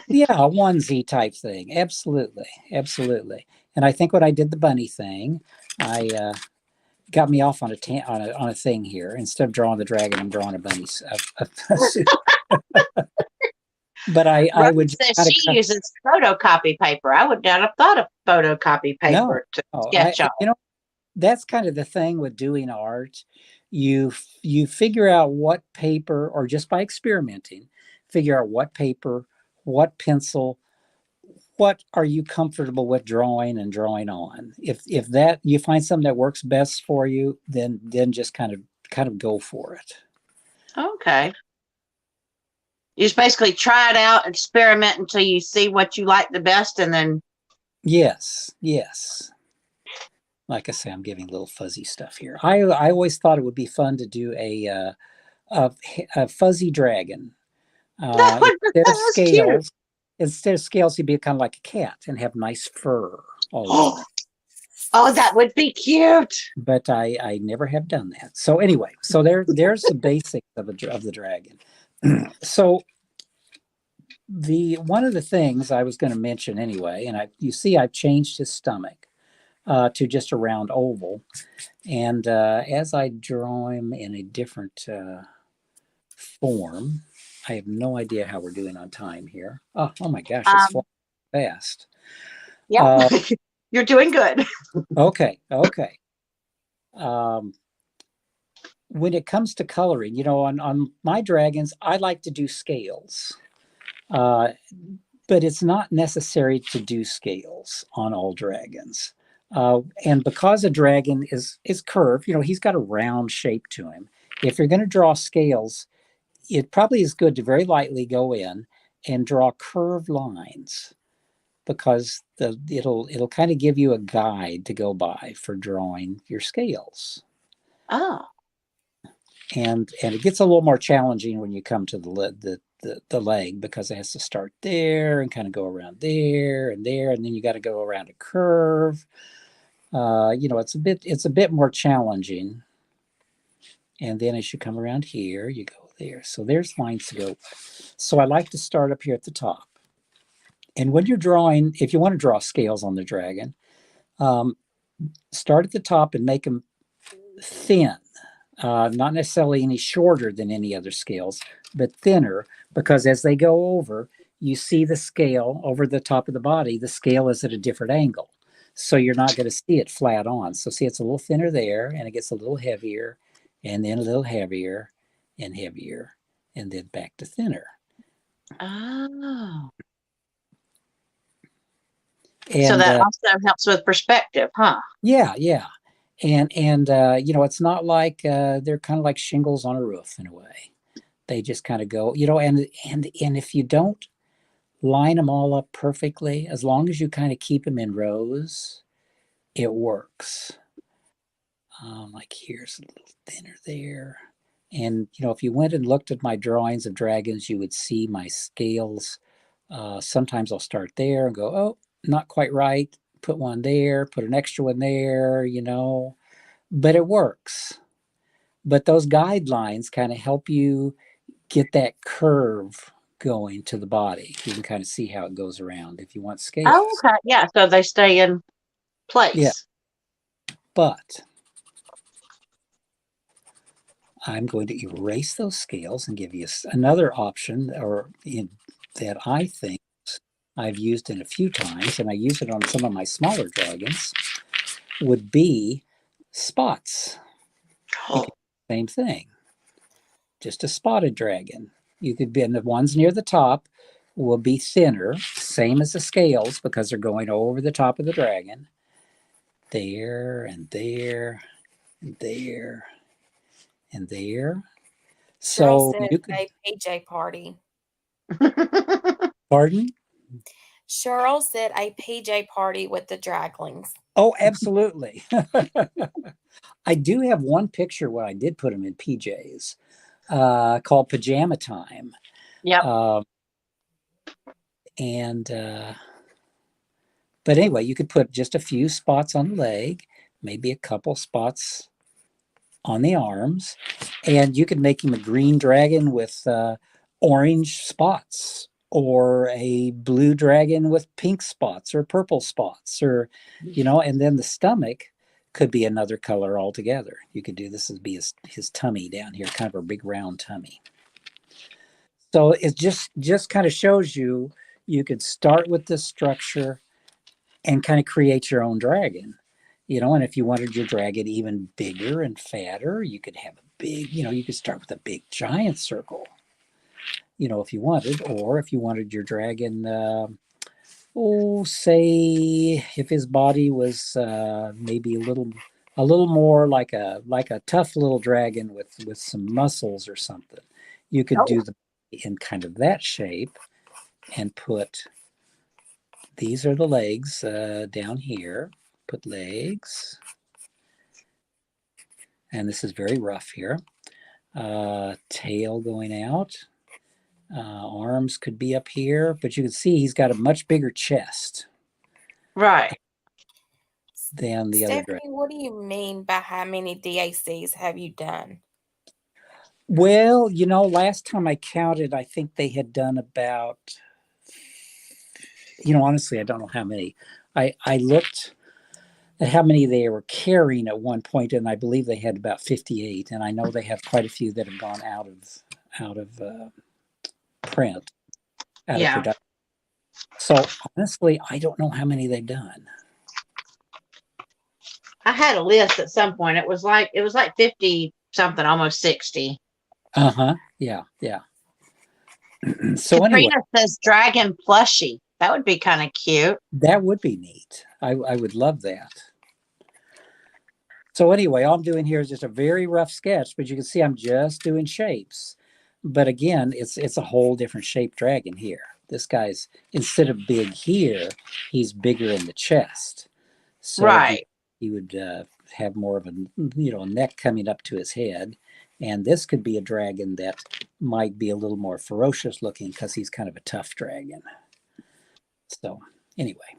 Yeah, a onesie type thing. Absolutely. And I think when I did the bunny thing, I got me off on a thing here. Instead of drawing the dragon, I'm drawing a bunny suit. But I would says she uses photocopy paper. I would not have thought of photocopy paper to sketch on. That's kind of the thing with doing art. You figure out what paper, or just by experimenting, figure out what paper, what pencil, what are you comfortable with drawing on. If that you find something that works best for you, then just kind of go for it. Okay. You just basically try it out, experiment until you see what you like the best, and then. Yes. Like I say, I'm giving little fuzzy stuff here. I always thought it would be fun to do a fuzzy dragon. Instead of scales, he'd be kind of like a cat and have nice fur all over. Oh, that would be cute. But I never have done that. So anyway, there's the basics of the dragon. So one of the things I was going to mention anyway, and you see I've changed his stomach to just a round oval, and as I draw him in a different form, I have no idea how we're doing on time here. Oh my gosh, it's fast. Yeah, you're doing good. Okay. When it comes to coloring, on my dragons, I like to do scales. But it's not necessary to do scales on all dragons. And because a dragon is curved, he's got a round shape to him. If you're going to draw scales, it probably is good to very lightly go in and draw curved lines, because it'll kind of give you a guide to go by for drawing your scales. Oh. And it gets a little more challenging when you come to the leg, because it has to start there and kind of go around there, and then you got to go around a curve. It's a bit more challenging. And then as you come around here, you go there. So there's lines to go. So I like to start up here at the top. And when you're drawing, if you want to draw scales on the dragon, start at the top and make them thin. Not necessarily any shorter than any other scales, but thinner, because as they go over, you see the scale over the top of the body. The scale is at a different angle. So you're not going to see it flat on. So see, it's a little thinner there, and it gets a little heavier, and then a little heavier, and heavier, and then back to thinner. Oh. And, so that also helps with perspective, huh? Yeah, yeah. And it's not like they're kind of like shingles on a roof in a way. They just kind of go, and if you don't line them all up perfectly, as long as you kind of keep them in rows, it works. Like here's a little thinner there. And, if you went and looked at my drawings of dragons, you would see my scales. Sometimes I'll start there and go, oh, not quite right. Put one there, put an extra one there, but it works. But those guidelines kind of help you get that curve going to the body. You can kind of see how it goes around if you want scales. Oh, okay. Yeah, so they stay in place. Yeah. But I'm going to erase those scales and give you another option that I think I've used in a few times, and I use it on some of my smaller dragons, would be spots. Same thing. Just a spotted dragon. You could be, and the ones near the top will be thinner, same as the scales, because they're going over the top of the dragon. There and there and there and there. So Cheryl you said could. a PJ party. Pardon? Cheryl said a PJ party with the draglings. Oh, absolutely. I do have one picture where I did put them in PJs, called Pajama Time. Yep. But anyway, you could put just a few spots on the leg, maybe a couple spots on the arms, and you could make him a green dragon with orange spots, or a blue dragon with pink spots or purple spots, or and then the stomach could be another color altogether. You could do this as be his tummy down here, kind of a big round tummy. So it just kind of shows you could start with this structure and kind of create your own dragon, and if you wanted your dragon even bigger and fatter, you could have a big, you could start with a big giant circle, if you wanted, or if you wanted your dragon, say if his body was maybe a little more like a tough little dragon with some muscles or something, you could do the in kind of that shape and put, these are the legs down here, put legs, and this is very rough here, tail going out, arms could be up here, but you can see he's got a much bigger chest, right, than the Stephanie, other dragon. what do you mean by how many DACs have you done? Well, last time I counted, I think they had done about, honestly, I don't know how many. I looked at how many they were carrying at one point, and I believe they had about 58. And I know they have quite a few that have gone out of print, out of production. So honestly, I don't know how many they've done. I had a list at some point. It was like 50 something, almost 60. Yeah. So Katrina anyway, says dragon plushie. That would be kind of cute. that would be neat. I would love that. So anyway, all I'm doing here is just a very rough sketch, but you can see I'm just doing shapes. But again, it's a whole different shaped dragon here. This guy's, instead of big here, he's bigger in the chest. So right. he would have more of a, neck coming up to his head. And this could be a dragon that might be a little more ferocious looking because he's kind of a tough dragon. So anyway.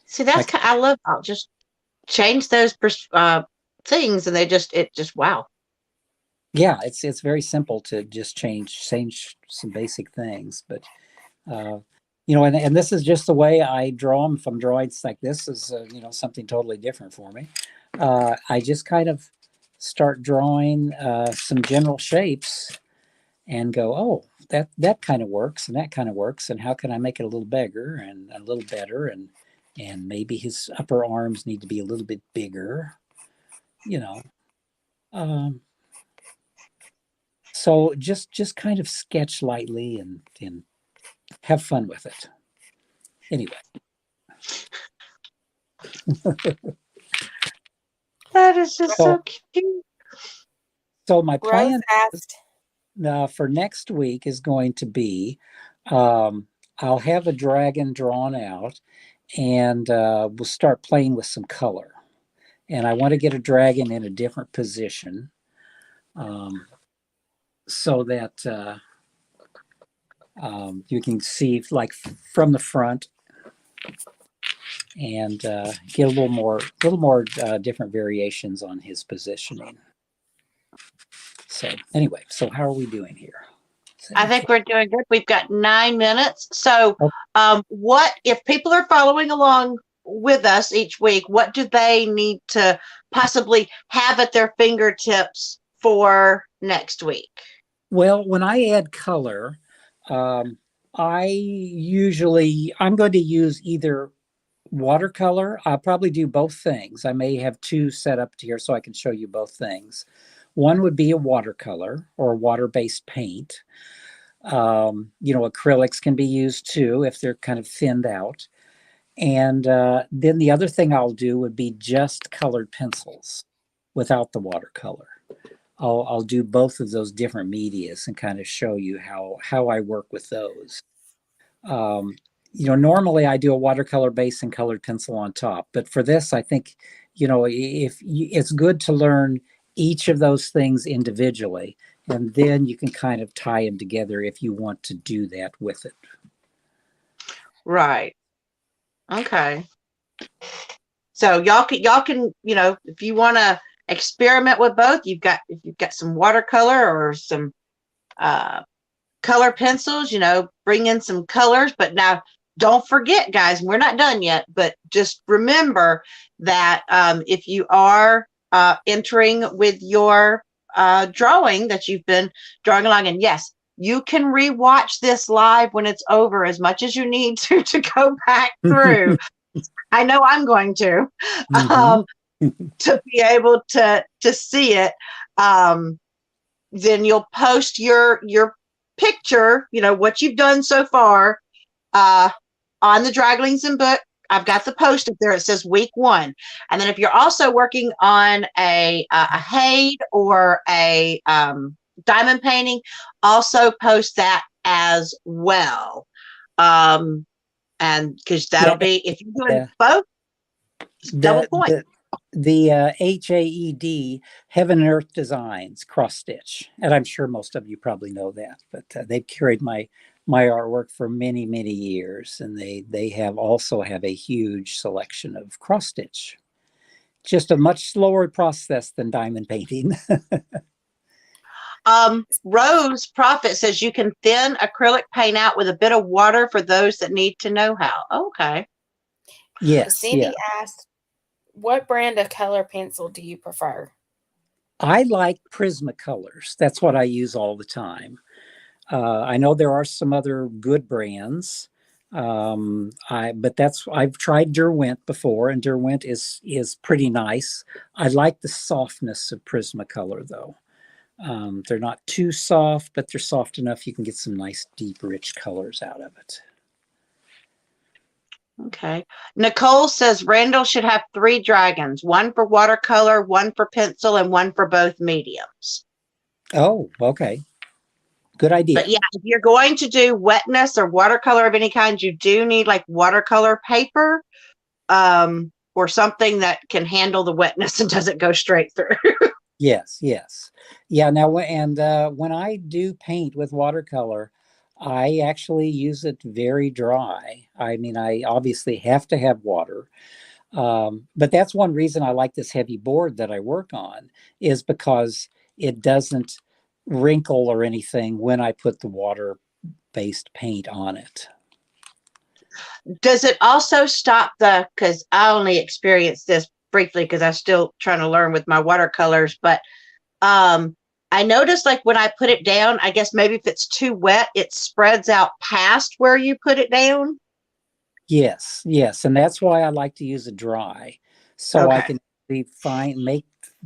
See, that's I love. I'll just change those things, and it just wow. Yeah, it's very simple to just change some basic things, but and this is just the way I draw them. If I'm drawing like this is something totally different for me. I just kind of start drawing some general shapes and go, oh, that kind of works and that kind of works, and how can I make it a little bigger and a little better, and maybe his upper arms need to be a little bit bigger, so just kind of sketch lightly and have fun with it. Anyway. That is just so cute. So my plan asked, for next week is going to be, I'll have a dragon drawn out, and we'll start playing with some color. And I want to get a dragon in a different position, so that you can see like from the front, and get a little more different variations on his positioning. So anyway, so how are we doing here? I think we're doing good. We've got 9 minutes. So what if people are following along with us each week, what do they need to possibly have at their fingertips for next week? Well, when I add color, I'm going to use either watercolor. I'll probably do both things. I may have two set up here so I can show you both things. One would be a watercolor or a water-based paint. Acrylics can be used too if they're kind of thinned out. And then the other thing I'll do would be just colored pencils without the watercolor. I'll do both of those different medias and kind of show you how I work with those. Normally I do a watercolor base and colored pencil on top, but for this, I think, it's good to learn each of those things individually, and then you can kind of tie them together if you want to do that with it. Right. Okay. So y'all can, if you want to experiment with both, if you've got some watercolor or some color pencils, bring in some colors. But now don't forget, guys, we're not done yet, but just remember that if you are entering with your drawing that you've been drawing along, and yes, you can rewatch this live when it's over as much as you need to go back through. I know I'm going to, to be able to see it. Then you'll post your picture, what you've done so far, on the Draglings and Book. I've got the post up there. It says week 1. And then if you're also working on a Haid or a diamond painting, also post that as well. And because that'll be, if you're doing both, double point. The HAED, Heaven and Earth Designs cross stitch, and I'm sure most of you probably know that, but they've carried my artwork for many, many years, and they have a huge selection of cross stitch. Just a much slower process than diamond painting. Rose Prophet says you can thin acrylic paint out with a bit of water for those that need to know how. Okay. Yes. Cindy asked, what brand of color pencil do you prefer? I like Prismacolors. That's what I use all the time. I know there are some other good brands, but I've tried Derwent before, and Derwent is pretty nice. I like the softness of Prismacolor though. They're not too soft, but they're soft enough you can get some nice, deep, rich colors out of it. Okay. Nicole says Randal should have 3 dragons, 1 for watercolor, 1 for pencil, and 1 for both mediums. Oh, okay. Good idea. But yeah, if you're going to do wetness or watercolor of any kind, you do need like watercolor paper. or something that can handle the wetness and doesn't go straight through. Yes, yes. Yeah, now when I do paint with watercolor, I actually use it very dry. I mean, I obviously have to have water. But that's one reason I like this heavy board that I work on, is because it doesn't wrinkle or anything when I put the water-based paint on it. Does it also stop because I only experienced this briefly because I'm still trying to learn with my watercolors, but I noticed like when I put it down, I guess maybe if it's too wet, it spreads out past where you put it down. Yes, yes, and that's why I like to use it dry, so I Okay. can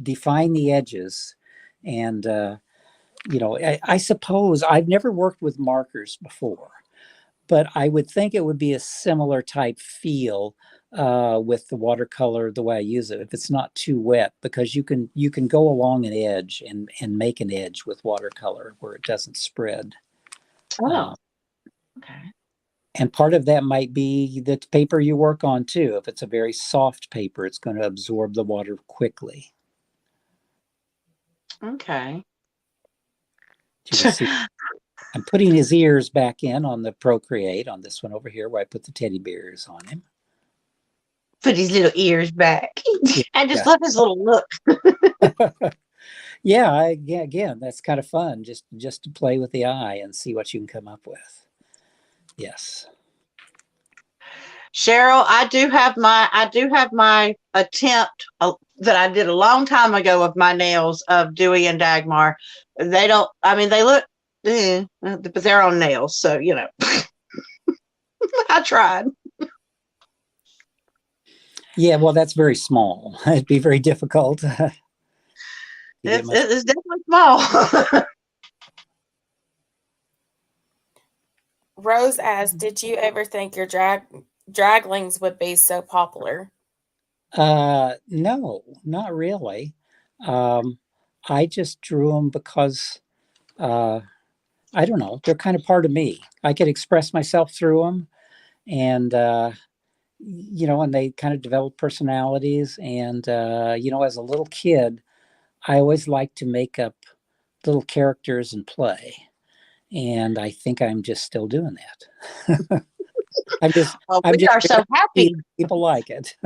define the edges, and I suppose I've never worked with markers before, but I would think it would be a similar type feel with the watercolor the way I use it if it's not too wet, because you can go along an edge and make an edge with watercolor where it doesn't spread. Oh, okay. And part of that might be the paper you work on too. If it's a very soft paper, it's going to absorb the water quickly. Okay. You can see I'm putting his ears back in on the Procreate on this one over here where I put the teddy bears on him. Put his little ears back. I just Yeah. love his little look. Yeah, again, that's kind of fun, just to play with the eye and see what you can come up with. Yes. Cheryl, I do have my attempt that I did a long time ago of my nails of Dewey and Dagmar. They don't, I mean, they look, but they're on nails. So, I tried. Yeah, well, that's very small. It'd be very difficult. It's definitely small. Rose asked, "Did you ever think your draglings would be so popular?" No, not really. I just drew them because I don't know, they're kind of part of me. I could express myself through them, and and they kind of develop personalities. And as a little kid, I always liked to make up little characters and play. And I think I'm just still doing that. Well, I'm we just are so happy. people like it.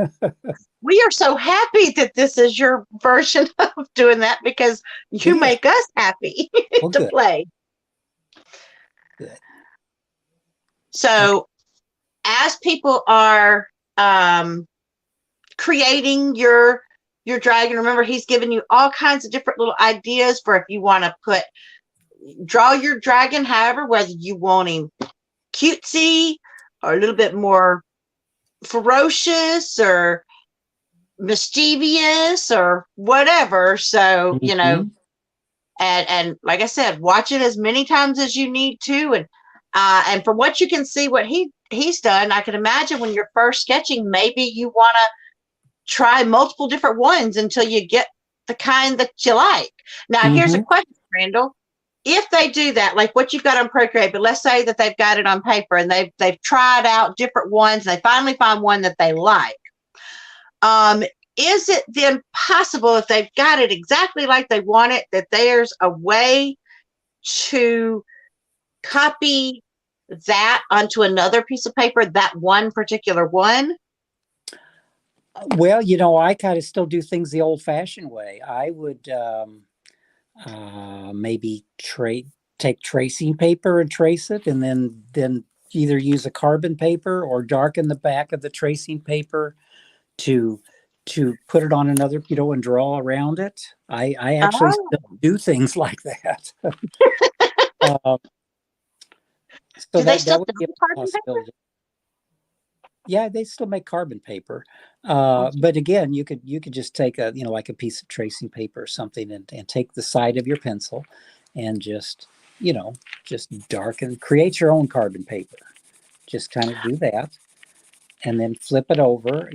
We are so happy that this is your version of doing that because you Yeah. make us happy Well, to good. play. Good. So, as people are creating your dragon, remember he's giving you all kinds of different little ideas for if you want to draw your dragon, however, whether you want him cutesy or a little bit more ferocious or mischievous or whatever. So, Mhm. and like I said, watch it as many times as you need to. And from what you can see, what he's done, I can imagine when you're first sketching, maybe you want to try multiple different ones until you get the kind that you like. Now, here's a Mhm. question, Randall. If they do that, like what you've got on Procreate, but let's say that they've got it on paper and they've tried out different ones, and they finally find one that they like. Is it then possible, if they've got it exactly like they want it, that there's a way to copy that onto another piece of paper, that one particular one? Well, I kind of still do things the old-fashioned way. I would maybe take tracing paper and trace it, and then either use a carbon paper or darken the back of the tracing paper to put it on another, and draw around it. I actually Oh, still do things like that. uh, so do they that still would be a do carbon paper? possibility. Yeah, they still make carbon paper, but again, you could just take like a piece of tracing paper or something, and take the side of your pencil, and just darken, create your own carbon paper. Just kind of do that, and then flip it over.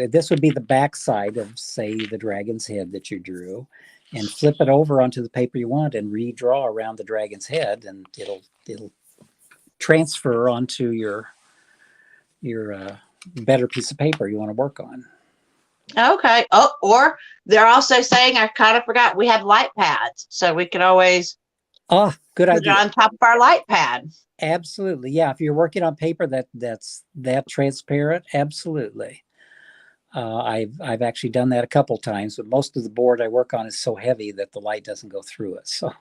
This would be the back side of, say, the dragon's head that you drew, and flip it over onto the paper you want, and redraw around the dragon's head, and it'll transfer onto your better piece of paper you want to work on. Okay. Oh, or they're also saying, I kind of forgot, we have light pads, so we can always Ah, good put it idea. on top of our light pad. Absolutely. Yeah. If you're working on paper that's that transparent, absolutely. I've actually done that a couple times, but most of the board I work on is so heavy that the light doesn't go through it. So,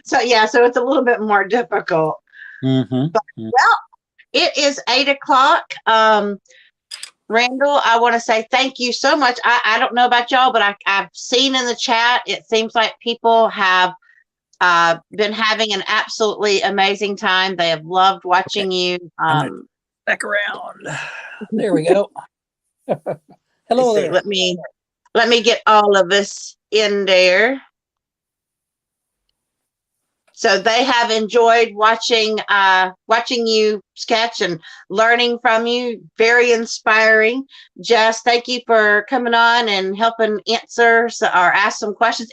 So yeah, so it's a little bit more difficult. mhm. But well, it is 8 o'clock. Randall, I want to say thank you so much. I don't know about y'all, but I've seen in the chat, it seems like people have been having an absolutely amazing time. They have loved Okay. watching you. I'm gonna back around. There we go. Hello See, there. let me get all of us in there. So they have enjoyed watching you sketch and learning from you. Very inspiring. Jess, thank you for coming on and helping answer or ask some questions.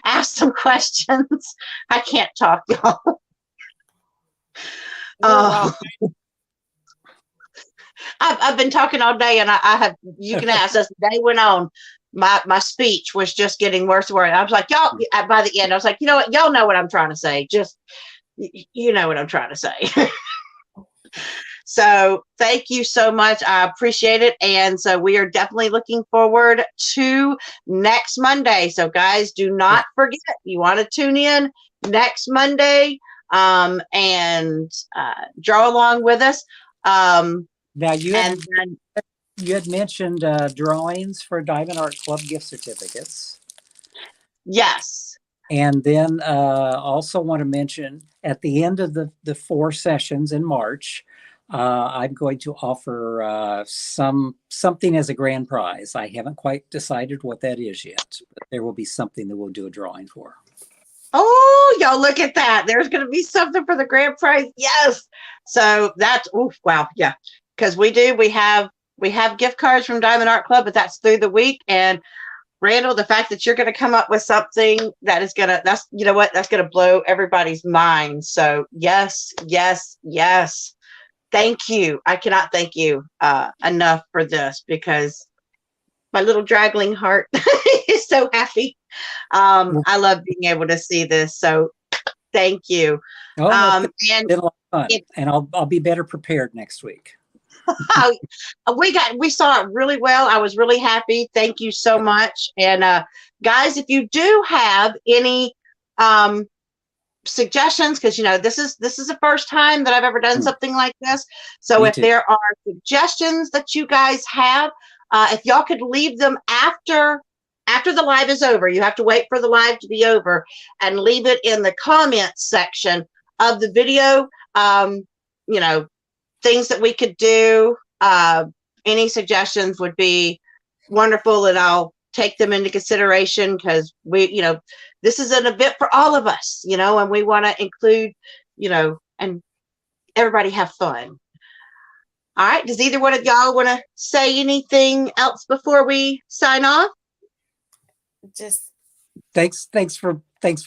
Ask some questions. I can't talk, y'all. I've been talking all day, and I have. You can ask. As the day went on, my speech was just getting worse and worse. I was like, y'all. By the end, I was like, you know what? Y'all know what I'm trying to say. Just you know what I'm trying to say. So thank you so much. I appreciate it. And so we are definitely looking forward to next Monday. So guys, do not forget, you want to tune in next Monday and draw along with us. Now you had mentioned drawings for Diamond Art Club gift certificates. Yes. And then also want to mention at the end of the 4 sessions in March, I'm going to offer something as a grand prize. I haven't quite decided what that is yet, but there will be something that we'll do a drawing for. Oh, y'all look at that. There's going to be something for the grand prize. Yes. So that's, wow. Yeah. Because we have gift cards from Diamond Art Club, but that's through the week. And Randall, the fact that you're going to come up with something that's going to blow everybody's mind. So yes, yes, yes. Thank you. I cannot thank you enough for this, because my little draggling heart is so happy. I love being able to see this. So thank you. Oh, And been a lot of fun. And I'll be better prepared next week. we saw it really well. I was really happy. Thank you so much. And guys, if you do have any suggestions, because this is the first time that I've ever done something like this. So Me if too. there are suggestions that you guys have, if y'all could leave them after the live is over. You have to wait for the live to be over and leave it in the comments section of the video. Things that we could do, any suggestions would be wonderful, and I'll take them into consideration, because this is an event for all of us, and we want to include, and everybody have fun. All right. Does either one of y'all want to say anything else before we sign off? Just thanks for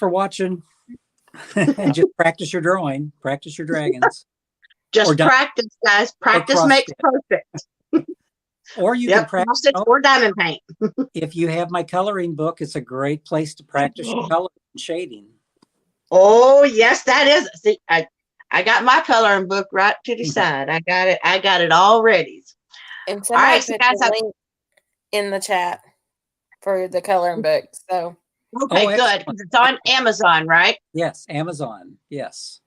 watching. And just practice your drawing, practice your dragons. Just practice, guys. Practice makes perfect. Or you can practice or diamond paint. If you have my coloring book, it's a great place to practice your color and shading. Oh yes, that is. See, I got my coloring book right to the side. I got it all ready. And somebody put the link in the chat for the coloring book. So okay, good. It's on Amazon, right? Yes, Amazon. Yes.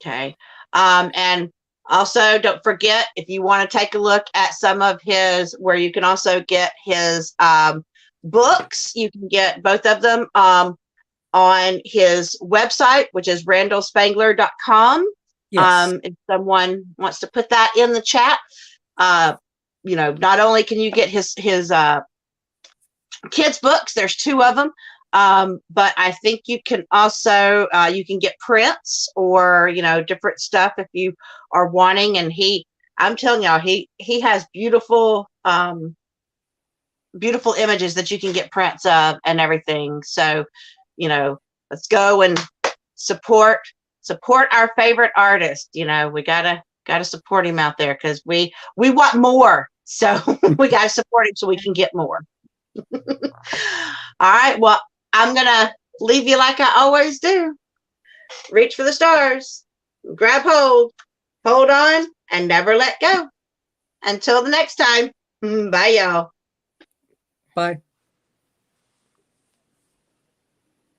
Okay. And also don't forget, if you want to take a look at some of his, where you can also get his books, you can get both of them on his website, which is randalspangler.com. Yes. If someone wants to put that in the chat, not only can you get his kids books, there's 2 of them, but I think you can also you can get prints or different stuff if you are wanting. And I'm telling y'all, he has beautiful beautiful images that you can get prints of and everything. So let's go and support our favorite artist. We gotta support him out there, because we want more. So we got to support it so we can get more. All right. Well, I'm going to leave you like I always do. Reach for the stars, grab hold, hold on, and never let go. Until the next time, bye, y'all. Bye.